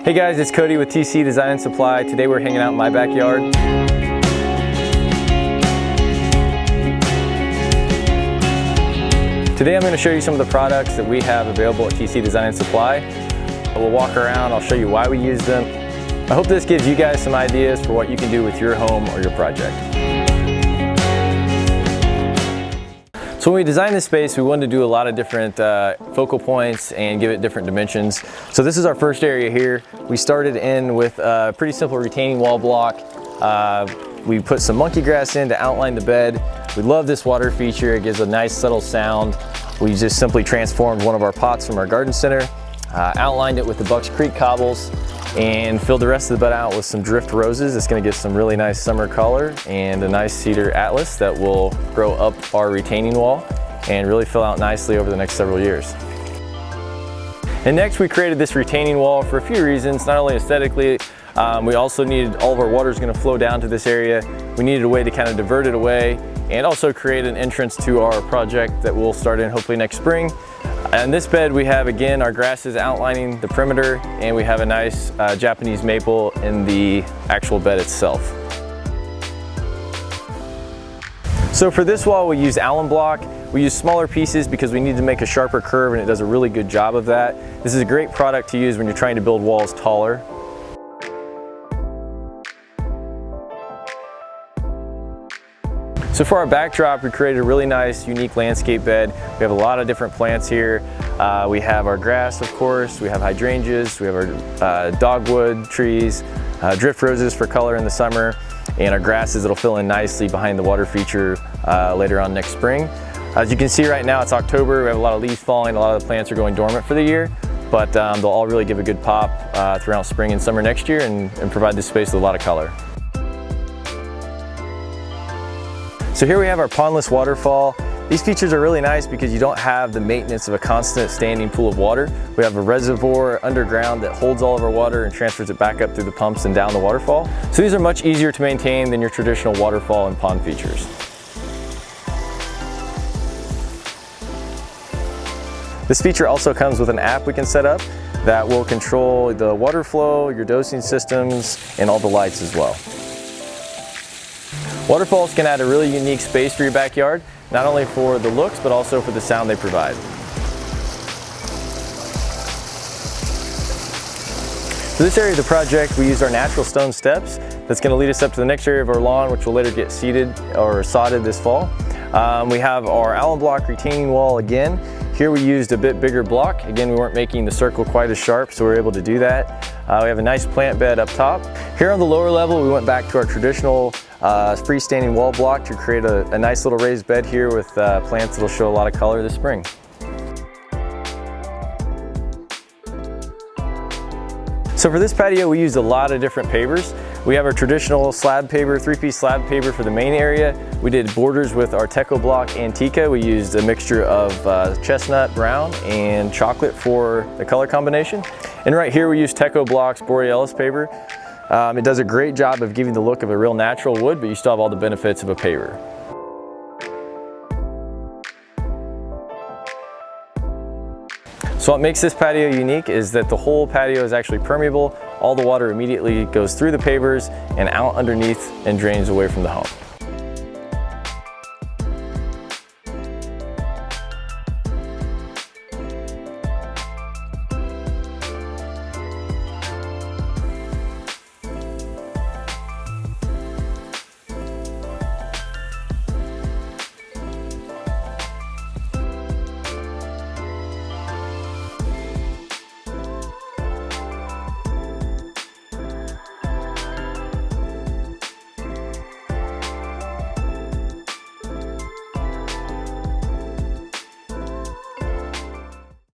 Hey guys, it's Cody with TTC Design and Supply. Today we're hanging out in my backyard. Today I'm going to show you some of the products that we have available at TTC Design and Supply. We'll walk around, I'll show you why we use them. I hope this gives you guys some ideas for what you can do with your home or your project. So when we designed this space, we wanted to do a lot of different focal points and give it different dimensions. So this is our first area here. We started in with a pretty simple retaining wall block. We put some monkey grass in to outline the bed. We love this water feature. It gives a nice subtle sound. We just simply transformed one of our pots from our garden center, outlined it with the Bucks Creek cobbles, and filled the rest of the bed out with some drift roses. It's going to get some really nice summer color and a nice cedar atlas that will grow up our retaining wall and really fill out nicely over the next several years. And next we created this retaining wall for a few reasons, not only aesthetically, we also needed, all of our water is going to flow down to this area. We needed a way to kind of divert it away and also create an entrance to our project that we'll start in hopefully next spring. In this bed we have, again, our grasses outlining the perimeter, and we have a nice Japanese maple in the actual bed itself. So for this wall we use alum block. We use smaller pieces because we need to make a sharper curve, and it does a really good job of that. This is a great product to use when you're trying to build walls taller. So for our backdrop, we created a really nice, unique landscape bed. We have a lot of different plants here. We have our grass, of course. We have hydrangeas. We have our dogwood trees, drift roses for color in the summer, and our grasses that'll fill in nicely behind the water feature later on next spring. As you can see right now, it's October. We have a lot of leaves falling. A lot of the plants are going dormant for the year, but they'll all really give a good pop throughout spring and summer next year and provide this space with a lot of color. So here we have our pondless waterfall. These features are really nice because you don't have the maintenance of a constant standing pool of water. We have a reservoir underground that holds all of our water and transfers it back up through the pumps and down the waterfall. So these are much easier to maintain than your traditional waterfall and pond features. This feature also comes with an app we can set up that will control the water flow, your dosing systems, and all the lights as well. Waterfalls can add a really unique space for your backyard, not only for the looks, but also for the sound they provide. For this area of the project, we used our natural stone steps. That's going to lead us up to the next area of our lawn, which will later get seeded or sodded this fall. We have our alum block retaining wall again. Here we used a bit bigger block. Again, we weren't making the circle quite as sharp, so we were able to do that. We have a nice plant bed up top. Here on the lower level, we went back to our traditional freestanding wall block to create a nice little raised bed here with plants that'll show a lot of color this spring. So for this patio, we used a lot of different pavers. We have our traditional slab paver, 3-piece slab paver for the main area. We did borders with our Teco Block Antica. We used a mixture of chestnut brown and chocolate for the color combination. And right here we use Teco Block's Borealis paver. It does a great job of giving the look of a real natural wood, but you still have all the benefits of a paver. So what makes this patio unique is that the whole patio is actually permeable. All the water immediately goes through the pavers and out underneath and drains away from the home.